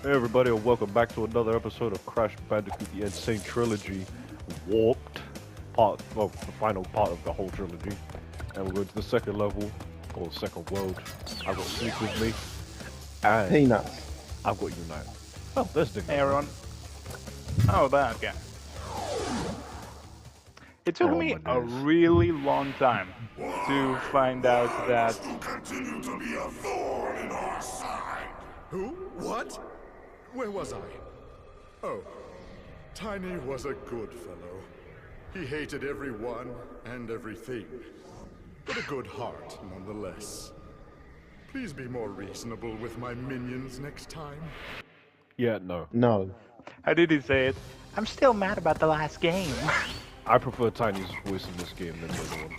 Hey everybody, and welcome back to another episode of Crash Bandicoot the Insane Trilogy, Warped, the final part of the whole trilogy. And we're going to the second level, or second world. I've got Sneak with me, and Peanuts. I've got Unite. Oh, there's the Hey everyone. Oh, that guy. It took Oh, me my a days. really long time to find out that Continue to be a thorn in our side. Who? What? Where was I? Oh, Tiny was a good fellow. He hated everyone and everything, but a good heart nonetheless. Please be more reasonable with my minions next time. Yeah, no. No. how did he say it? I'm still mad about the last game. I prefer Tiny's voice in this game than the other one.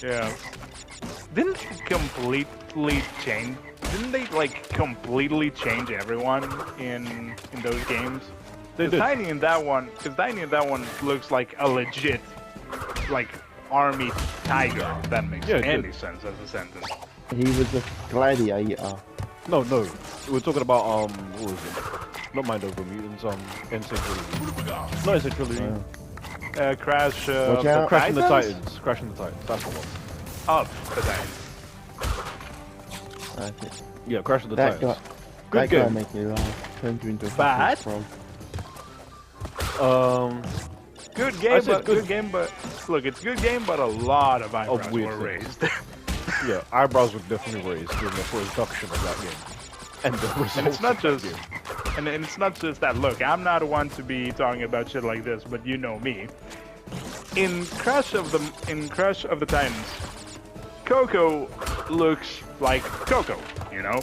Yeah. Didn't it completely change? Didn't they like completely change everyone in those games? They Because did. Tiny in that one looks like a legit like army tiger. If that makes Yeah, it any did. sense as a sentence. He was a gladiator. No, we're talking about, what was it? Not Mind Over Mutants, Insane Trilogy. Not Insane Trilogy. Crash. Watch out. Crashing the Titans? Titans. Crashing the Titans, that's the one. Of the Titans. I think. Yeah, Crashing the That Titans. guy, Good that guy game. makes me laugh. Turns you into a Bad? fucking frog. Good I game, said but good game, but look, it's good game, but a lot of eyebrows weird were things. raised. Yeah, eyebrows were definitely raised during the production of that game. And the results And it's not of that just, game. and it's not just that. Look, I'm not one to be talking about shit like this, but you know me. In Crash of the Titans, Coco looks like Coco, you know.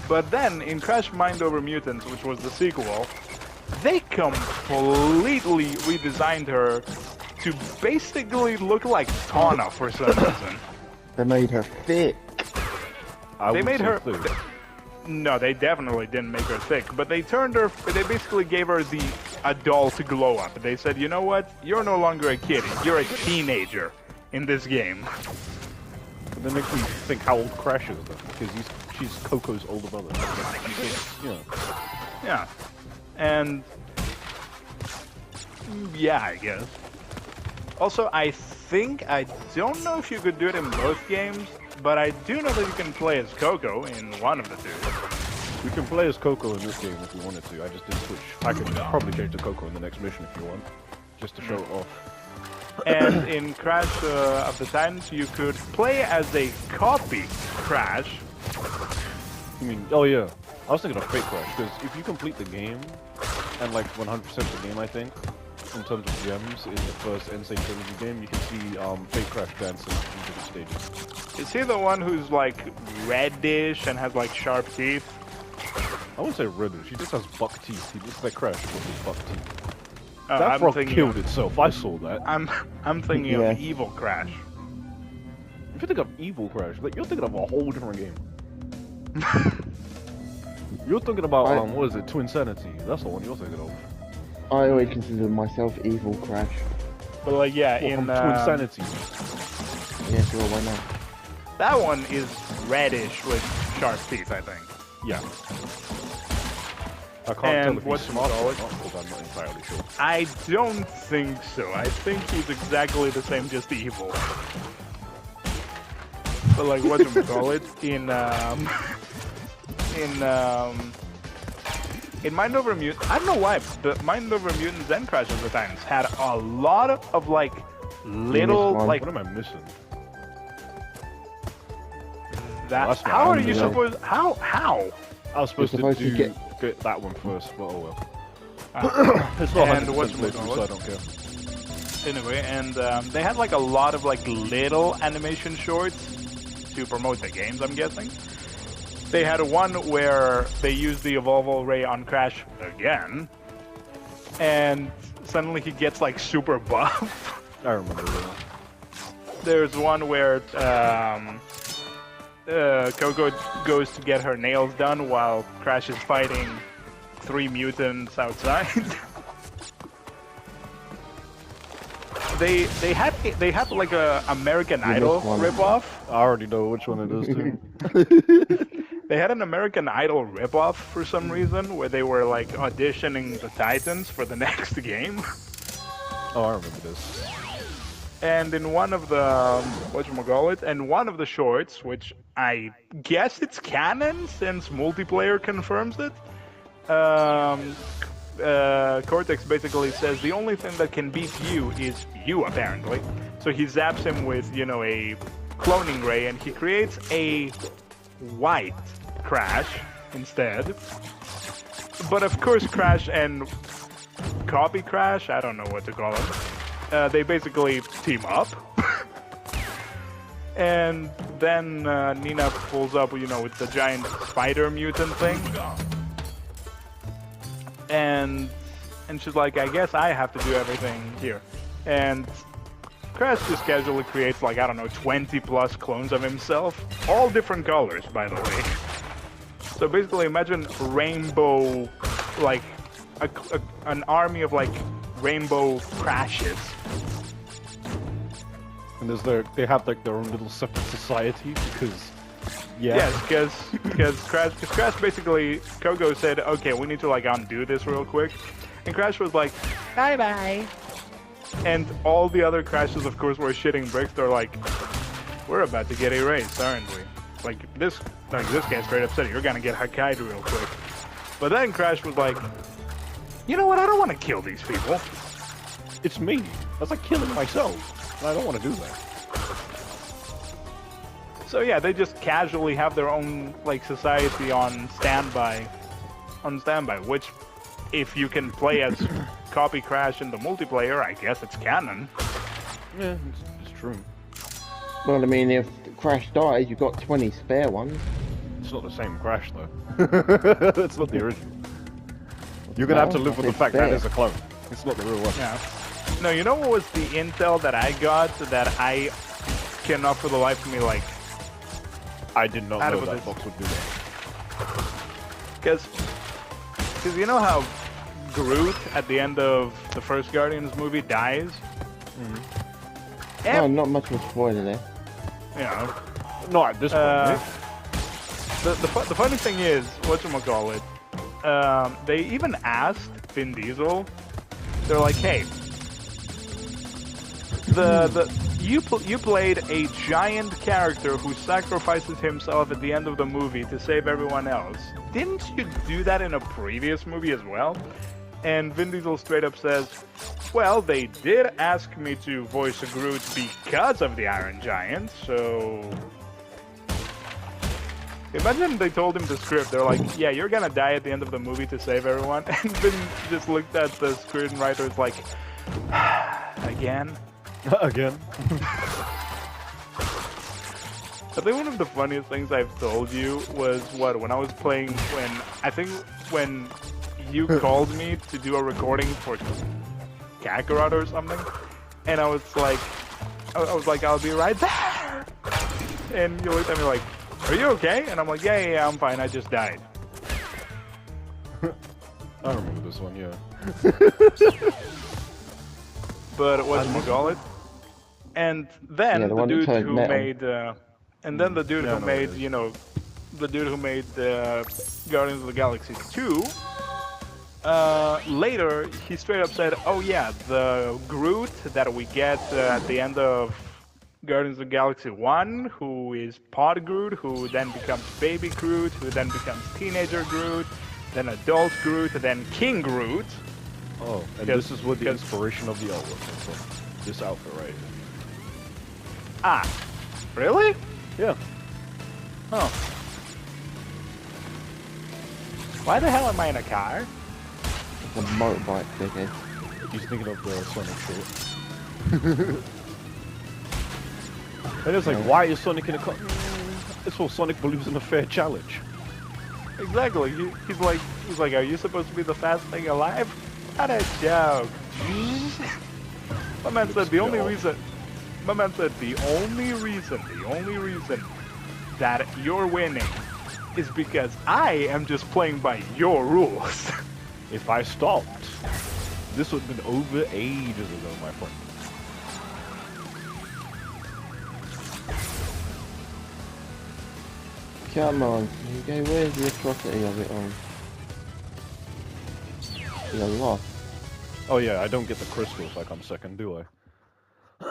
But then in Crash Mind Over Mutants, which was the sequel, they completely redesigned her to basically look like Tawna for some reason. They made her thick. I They would made say her. thick. No, they definitely didn't make her thick, but they turned her. They basically gave her the adult glow up. They said, you know what? You're no longer a kid. You're a teenager in this game. But that makes me think how old Crash is though, because she's Coco's older brother. Yeah. Yeah, and yeah, I guess. Also, I don't know if you could do it in both games, but I do know that you can play as Coco in one of the two. We can play as Coco in this game if we wanted to. I just didn't switch. I could probably change to Coco in the next mission if you want, just to show it off. And in Crash of the Titans, you could play as a copy Crash. I mean, oh yeah, I was thinking of Fake Crash, because if you complete the game, and like 100% the game I think, in terms of gems in the first Insane Trilogy game, you can see Fake Crash dancing in different stages. Is he the one who's like reddish and has like sharp teeth? I wouldn't say reddish, he just has buck teeth. He looks like Crash with his buck teeth. Oh, That I'm frog thinking killed of, itself, I saw that. I'm thinking Yeah. of Evil Crash. If you think of Evil Crash, like, you're thinking of a whole different game. You're thinking about, what is it, Twin Sanity. That's the one you're thinking of. I always consider myself evil Crash. But like yeah, Well, in from Twin Sanity. Yeah, sure, why not? that one is reddish with sharp teeth, I think. Yeah. I can't And tell if what's he's smart or called? not, because I'm not entirely sure. I don't think so. I think he's exactly the same, just evil. But like what do we call it in Mind Over Mutants? I don't know why, but Mind Over Mutants and Crash of the Titans had a lot of like little one. like What am I missing? that. that's How fine, are you yeah. supposed? How? I was supposed, supposed to to get that one first, but oh well. It's not And 100% what's playthrough, so I don't care. Anyway, and they had like a lot of like little animation shorts to promote the games, I'm guessing. They had one where they used the Evolvo Ray on Crash again, and suddenly he gets like super buff. I remember that. There's one where Coco goes to get her nails done while Crash is fighting 3 mutants outside. They had like a American Idol missed one. ripoff. I already know which one it is too. They had an American Idol ripoff for some reason, where they were like auditioning the Titans for the next game. Oh, I remember this. And in one of the whatchamacallit, and one of the shorts, which I guess it's canon since multiplayer confirms it. Cortex basically says the only thing that can beat you is you, apparently. So he zaps him with, you know, a cloning ray, and he creates a white Crash instead. But of course, Crash and Copy Crash, I don't know what to call them, they basically team up. And then Nina pulls up, you know, with the giant spider mutant thing. And she's like, I guess I have to do everything here. And Crash just casually creates, like, I don't know, 20 plus clones of himself. All different colors, by the way. So basically imagine rainbow, like, an army of, like, rainbow Crashes. And they have like their own little separate society because, yeah. Yes, because Crash basically, Coco said, okay, we need to like undo this real quick, and Crash was like, bye bye, and all the other Crashes, of course, were shitting bricks. They're like, we're about to get erased, aren't we? Like this guy straight up said, you're gonna get Hakkai'd real quick. But then Crash was like, you know what? I don't want to kill these people. It's me. That's like killing myself. I don't want to do that. So yeah, they just casually have their own like society on standby, which, if you can play as Copy Crash in the multiplayer, I guess it's canon. Yeah, it's true. Well, I mean, if Crash dies, you've got 20 spare ones. It's not the same Crash though. It's not the original. You're gonna have to live with the fact that it's a clone. It's not the real one. Yeah. No, you know what was the intel that I got that I cannot for the life of me, like... I did not know that this. Fox would do that. Because you know how Groot, at the end of the first Guardians movie, dies? Oh, not much of a spoiler there. You know. Not at this point, The funny thing is, whatchamacallit, they even asked Vin Diesel, they're like, hey, you played a giant character who sacrifices himself at the end of the movie to save everyone else. Didn't you do that in a previous movie as well? And Vin Diesel straight up says, well, they did ask me to voice a Groot because of the Iron Giant, so... Imagine they told him the script, they're like, yeah, you're gonna die at the end of the movie to save everyone, and Vin just looked at the screenwriters like, again? Again? I think one of the funniest things I've told you was when I was playing, when you called me to do a recording for Kakarot or something, and I was like, I'll be right there, and you looked at me like, are you okay? And I'm like, yeah, I'm fine, I just died. I remember this one, yeah. But whatchamacallit? And then the dude who made, you know, the dude who made Guardians of the Galaxy 2, later he straight up said, oh yeah, the Groot that we get at the end of Guardians of the Galaxy 1, who is Pod Groot, who then becomes Baby Groot, who then becomes Teenager Groot, then Adult Groot, then King Groot. Oh, and this is what the inspiration of the artwork is from. This outfit right here. Ah, really? Yeah. Oh. Why the hell am I in a car? It's a motorbike, dickhead. He's thinking of the Sonic short. And it's like, why is Sonic in a car? It's so Sonic believes in a fair challenge. Exactly. He's like, are you supposed to be the fastest thing alive? What a joke. My man said the only reason that you're winning is because I am just playing by your rules. If I stopped, this would have been over ages ago, my friend. Come on, okay, where's the atrocity of it all? You're lost. Oh yeah, I don't get the crystals like I'm second, do I?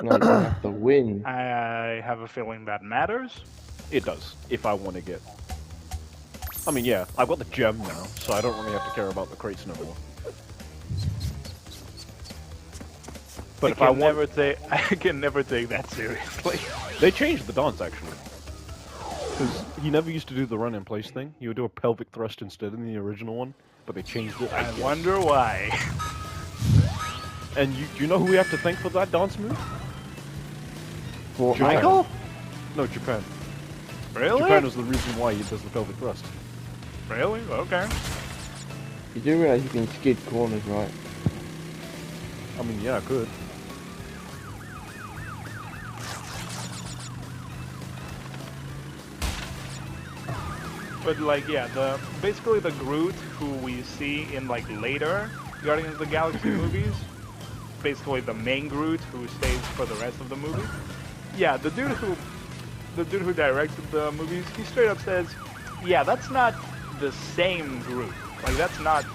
No, you have to win. I have a feeling that matters. It does, if I want to get... I mean, yeah, I've got the gem now, so I don't really have to care about the crates no more. But if I want... I can never take that seriously. They changed the dance, actually. Because he never used to do the run-in-place thing. He would do a pelvic thrust instead in the original one, but they changed it, I guess. wonder why. And you know who we have to thank for that dance move? For Michael? No, Japan. Really? Japan is the reason why he does the pelvic thrust. Really? Okay. You do realize you can skid corners, right? I mean, yeah, I could. But like, yeah, basically the Groot who we see in like later Guardians of the Galaxy movies, basically the main Groot who stays for the rest of the movie. Yeah, the dude who directed the movies, he straight up says, yeah, that's not the same Groot. Like, that's not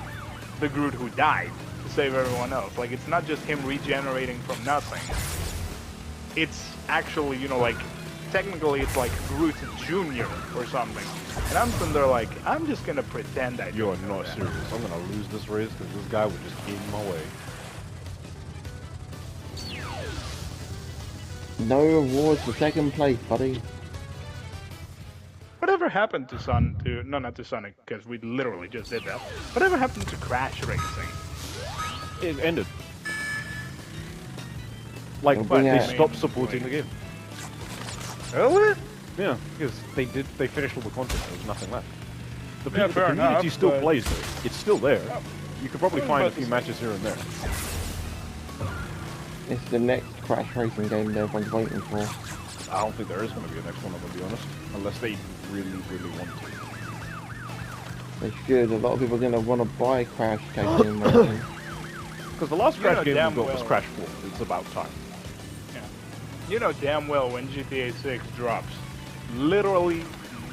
the Groot who died to save everyone else. Like, it's not just him regenerating from nothing. It's actually, you know, like, technically it's like Groot Jr. or something. And I'm sitting there like, I'm just gonna pretend I You're don't know not that. serious. I'm gonna lose this race because this guy would just get in my way. No awards for second place, buddy. Whatever happened to not to Sonic, because we literally just did that. Whatever happened to Crash Racing? It ended. Like, Don't bring they out- stopped supporting the game. Really? Yeah, because they finished all the content. There was nothing left. The, Yeah, the fair community enough, still but- plays it. It's still there. You could probably Yeah, find a but few matches here and there. It's the next Crash Racing game that everyone's waiting for. I don't think there is going to be a next one, I'm going to be honest. Unless they really, really want to. They should. A lot of people are going to want to buy Crash Racing. Racing. Because the last You Crash know game we damn got was well. Crash 4. It's about time. Yeah. You know damn well when GTA 6 drops, literally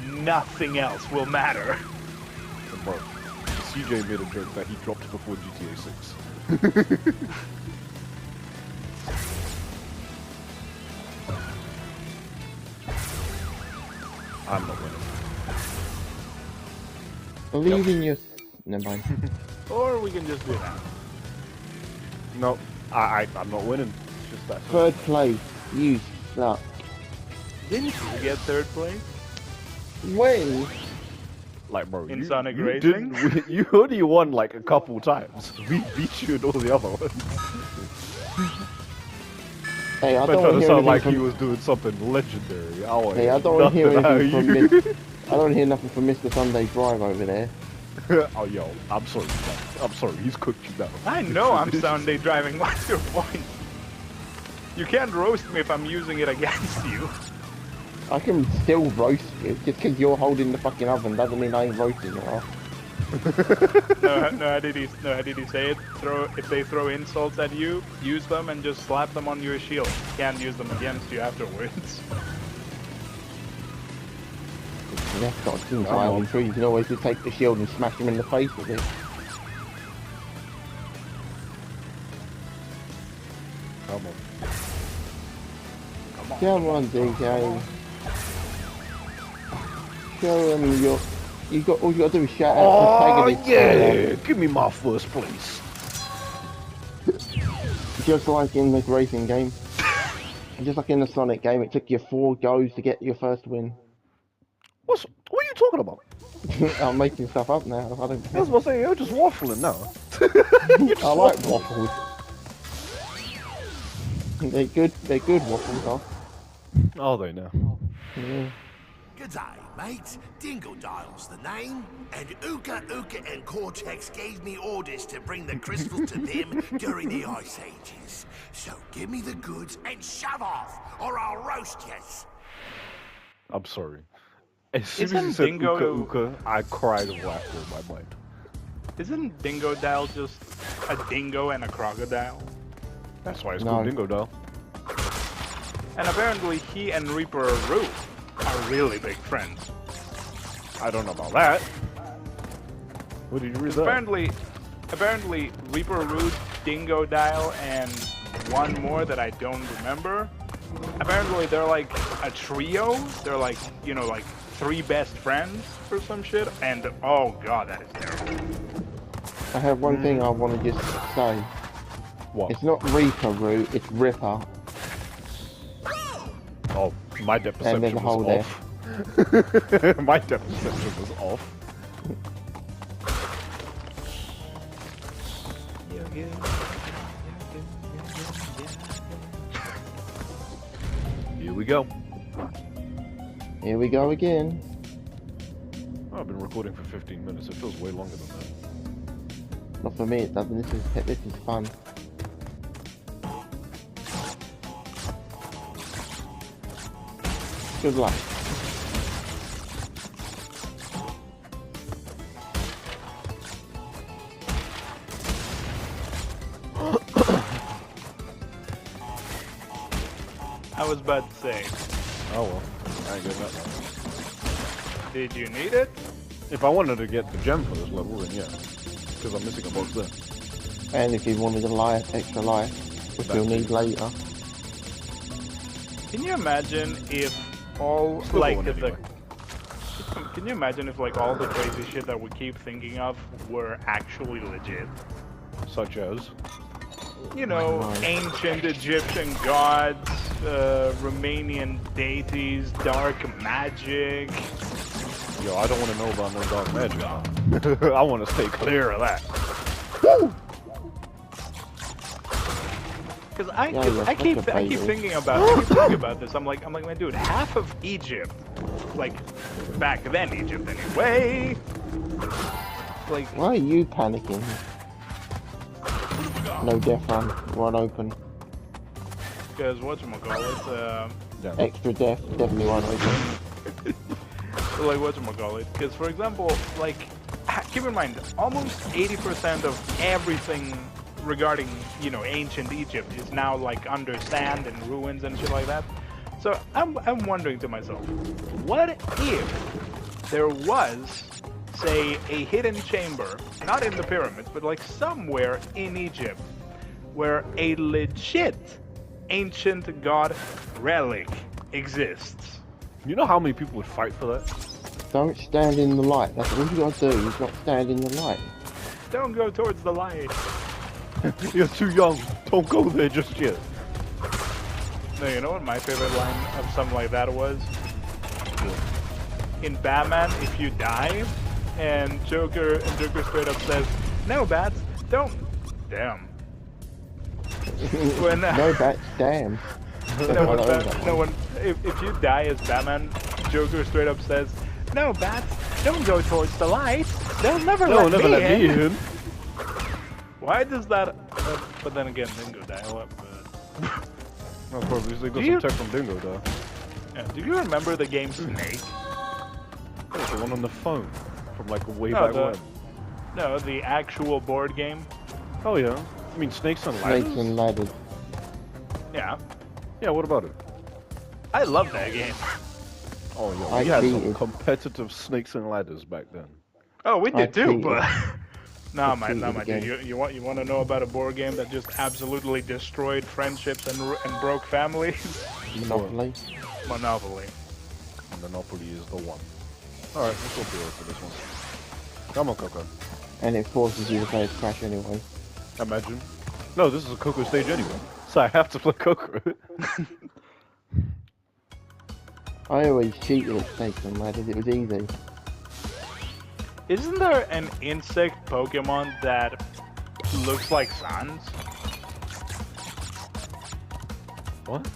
nothing else will matter. And bro, CJ made a joke that he dropped before GTA 6. I'm not winning. Believe in your... Never mind. Or we can just do that. No, I'm not winning. It's just that. Third place. You suck. Didn't you get third place? When? Like, bro, In you, Sonic you Racing? didn't win, you only won like a couple times. We beat you in all the other ones. Hey, I I'm don't trying want to to hear sound anything like from... he was doing something legendary. Hey, I don't want to hear nothing out anything of from you. Mr. I don't want to hear nothing from Mr. Sunday Drive over there. Oh, yo, I'm sorry. I'm sorry. He's cooked you down. I know I'm Sunday driving. What's your point? You can't roast me if I'm using it against you. I can still roast you. Just because you're holding the fucking oven doesn't mean I ain't roasting you, huh? No, how did he say it? If they throw insults at you, use them and just slap them on your shield. You can't use them against you afterwards. Yeah, got a team tile. I'm sure you can always just take the shield and smash him in the face with it. Come on. Come on, DJ. Show them all you gotta do is shout out Oh, protagonist. yeah! Give me my first place. Just like in the racing game. Just like in the Sonic game, it took you 4 goes to get your first win. What are you talking about? I'm making stuff up now. I don't I was about to say, you're just waffling now. I like waffles. They're good waffles, huh? Oh, they know. Yeah. G'day, mate. Dingodile's the name, and Uka and Cortex gave me orders to bring the crystals to them during the Ice Ages. So give me the goods and shove off, or I'll roast yous. I'm sorry. As soon Isn't as you said Dingo- Uka, I cried of laughter in my mind. Isn't Dingodile just a dingo and a crocodile? That's why it's No. called Dingo Dial. And apparently he and Reaper Roo are really big friends. I don't know about that. What did you read that? Apparently, Reaper Root, Dingo Dial, and one more that I don't remember. Apparently, they're like a trio. They're like, you know, like 3 best friends or some shit. And oh god, that is terrible. I have one thing I want to just say. What? It's not Reaper Root, it's Ripper. Oh, my depth And there's perception a hole was there. off. My depth perception was off. Here we go. Here we go again. Oh, I've been recording for 15 minutes. It feels way longer than that. Not for me, it doesn't. This is fun. Good luck. I was about to say, Oh well, I ain't getting that one. did you need it? If I wanted to get the gem for this level, then yeah. Because I'm missing a box there. And if you wanted a life, extra life, which you'll need later. Can you imagine if all Still like going the anyway. Can you imagine if like all the crazy shit that we keep thinking of were actually legit? Such as? You know, Right. ancient Egyptian gods, Romanian deities, dark magic. Yo, I don't want to know about no dark magic. I want to stay clear of that. Because Yeah, I keep such a baby. thinking about this. I'm like, man, dude, half of Egypt, like back then Egypt anyway, like Why are you panicking? No death run, one open. because whatchamacallit, Yeah. Extra death, definitely one open. like whatchamacallit, because for example, like keep in mind, almost 80% of everything regarding, you know, ancient Egypt is now like under sand and ruins and shit like that. So I'm wondering to myself, what if there was, say, a hidden chamber, not in the pyramids, but like somewhere in Egypt, where a legit ancient god relic exists? You know how many people would fight for that? Don't stand in the light. That's all you gotta do, is not stand in the light. Don't go towards the light. You're too young. Don't go there just yet. No, you know what my favorite line of something like that was? In Batman, if you die, and Joker straight up says, "No, Bats, don't." Damn. When, No, that's damn. if you die as Batman, Joker straight up says, "No, Bats, don't go towards the light. They'll never No, let never me let me in." in. Why does that? But then again, Dingo dial up. No, probably they got Do you- some tech from Dingo though. Yeah, do you remember the game Snake? Oh, the one on the phone from like way No, back the- when. No, the actual board game. Oh yeah. I mean Snakes and Ladders. Snakes and ladders. Yeah, Yeah, what about it? I love that game. Oh yeah, I we had some cheated. competitive Snakes and Ladders back then. Oh, we I did too, cheated. but nah, I my cheated dude. again. You want to know about a board game that just absolutely destroyed friendships and broke families? Monopoly. Monopoly. Monopoly is the one. Alright, let's go for this one. Come on, Coco. And it forces you to play as Crash anyway. Imagine. No, this is a Coco stage anyway. So I have to play Coco. I always cheated at Snakes and ladders, it was easy. Isn't there an insect Pokemon that looks like Sans? What?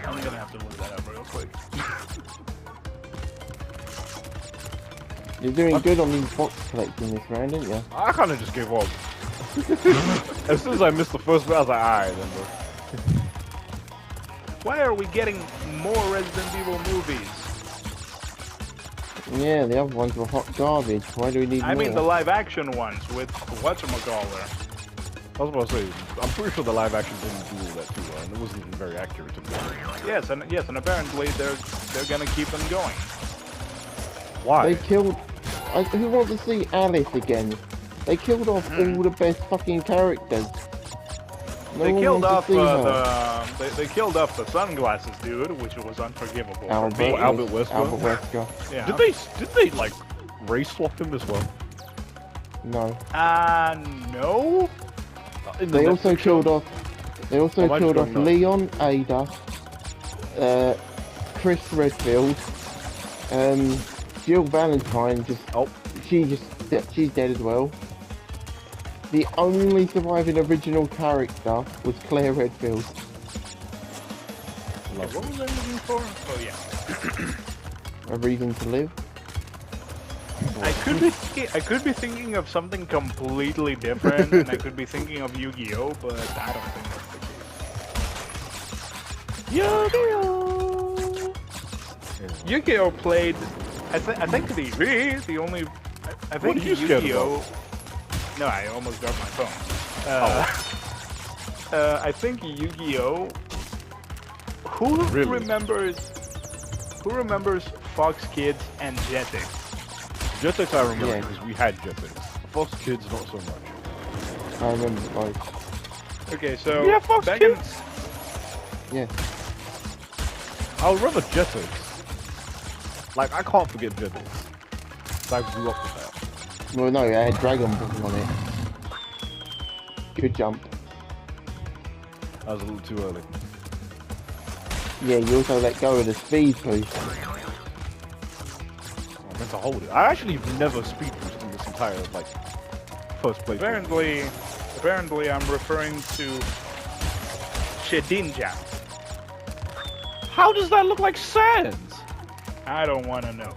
I'm gonna have to look that up real quick. You're doing good on these box collecting this round, aren't you? I kind of just gave up. As soon as I missed the first bit, I was like, alright then, bro. Why are we getting more Resident Evil movies? Yeah, the other ones were hot garbage. Why do we need I more? mean the live action ones with whatchamacallit. I was about to say, I'm pretty sure the live action didn't do all that too well, and it wasn't even very accurate to me. Yes, and apparently they're gonna keep them going. Why? They killed. Who wants to see Alice again? They killed off all the best fucking characters. No They one killed wants to off see her. they killed off the sunglasses dude, which was unforgivable for me. Albert Wesker? Albert Wesker. Yeah. Did they like race swap him as well? No. No. In the They also Netflix show? killed off. They also I just killed off don't know. Leon, Ada, Chris Redfield, Jill Valentine. Oh, She's dead as well. The only surviving original character was Claire Redfield. What was I looking for? Oh yeah. A Reason to Live. I could be thinking of something completely different, and I could be thinking of Yu-Gi-Oh, but I don't think that's the case. Yu-Gi-Oh! Yu-Gi-Oh played. I think the only. I What think are you scared Yu-Gi-Oh. No, I almost dropped my phone. I think Yu-Gi-Oh. Who Really? remembers? Who remembers Fox Kids and Jetix? Jetix I remember Yeah. because we had Jetix. Fox Kids not so much. I remember both. Okay, so We have Fox back Kids? Yeah. I remember Jetix. Like I can't forget Jetix. I grew up with that. Well, no, I had Dragon Ball on it. Good jump. That was a little too early. Yeah, you also let go of the speed boost. I meant to hold it. I actually never speed boosted in this entire like first place. apparently, I'm referring to Shedinja. How does that look like Sans? I don't want to know.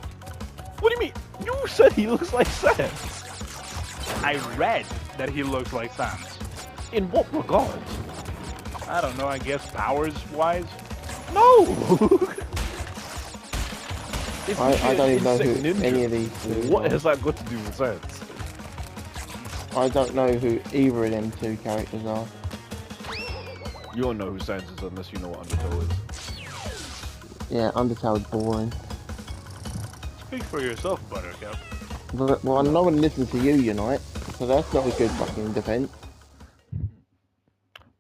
What do you mean? You said he looks like Sans. I read that he looks like Sans. In what regard? I don't know. I guess powers-wise. No. I don't even know who Insect ninja. any of these two What are. has that got to do with Sans? I don't know who either of them two characters are. You don't know who Sans is unless you know what Undertow is. Yeah, Undertale's boring. Speak for yourself, Buttercup. But, well, no one listens to you, Unite, so that's not a good fucking defense.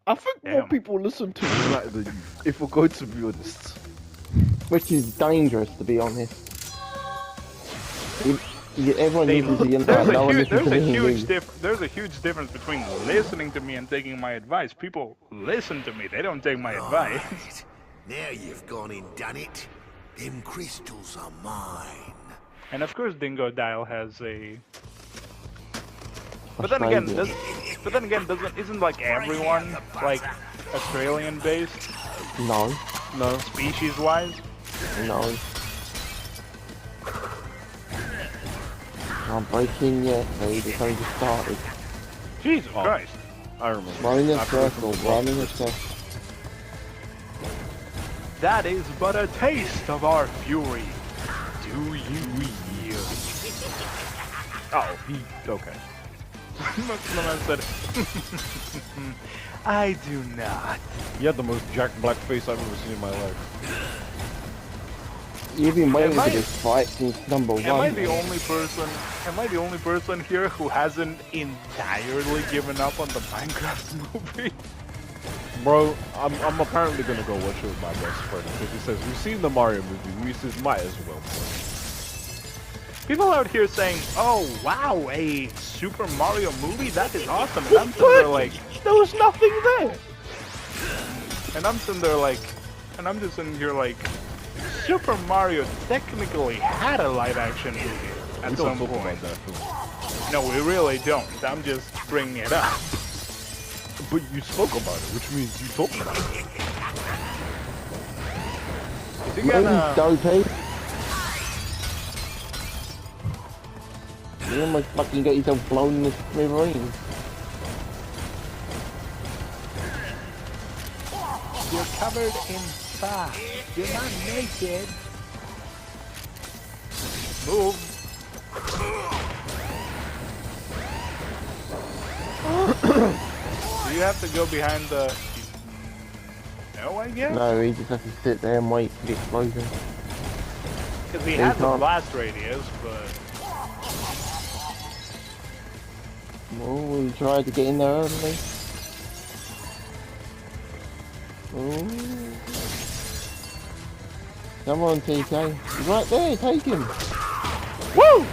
I think more Damn. people listen to United than you, if we're going to be honest. Which is dangerous, to be honest. Everyone They- listens to Unite, There's no a, one huge, listens there's, to a me. huge there's a huge difference between listening to me and taking my advice. People listen to me. They don't take my advice. Right. Now you've gone and done it. Them crystals are mine. And of course, Dingo Dial has a. But then again, isn't like everyone like Australian based, No, species wise? no. I'm breaking yet, dude. It's only just started. Jesus Oh. Christ! I remember. Run in a I've heard circle, from the run in a box. circle. That is but a taste of our fury. Do you yield? Oh, he. Okay. Someone said, I do not. He had the most Jack Black face I've ever seen in my life. You've been waiting Am for I- this fight since number one. Am I the man. only person? Am I the only person here who hasn't entirely given up on the Minecraft movie? Bro, I'm apparently gonna go watch it with my best friend because he says we've seen the Mario movie. We says might as well. People out here saying, "Oh wow, a Super Mario movie? That is awesome!" And I'm sitting there like, There was nothing there. and I'm sitting there like, and I'm just sitting here like, Super Mario technically had a live-action movie at We don't some talk point. about that film. No, we really don't. I'm just bringing it up. But you spoke about it, which means you talked about it. Is he gonna- Dopey. You almost fucking got yourself blown in the smithereens. You're covered in fat. You're not naked. Move. Do you have to go behind the... No, I guess? No, he just has to sit there and wait for the explosion. Because he They had the can't- blast radius, but Oh, he tried to get in there early. Oh. Come on, TK. He's right there, take him. Woo!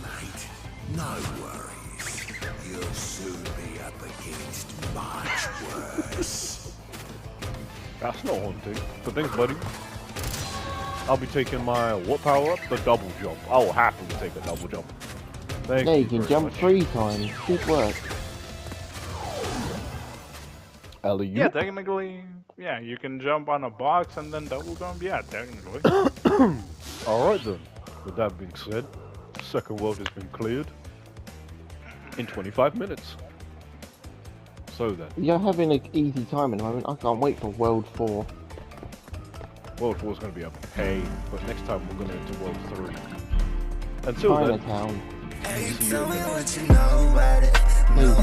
Mate, no worries. You'll soon be up against much worse. That's not haunting. So thanks, buddy. I'll be taking my what power up? The double jump. I will happily take a double jump. Thank Yeah, you. you can very jump much. 3 times. Good work. Ellie, yeah, technically, yeah, you can jump on a box and then double jump. Yeah, technically. Alright then. With that being said, second world has been cleared in 25 minutes. So then, You're having an easy time at the moment. I can't wait for World 4. World 4 is going to be a pain, but next time we're going to enter World 3. Until then, Chinatown. see you in the next Please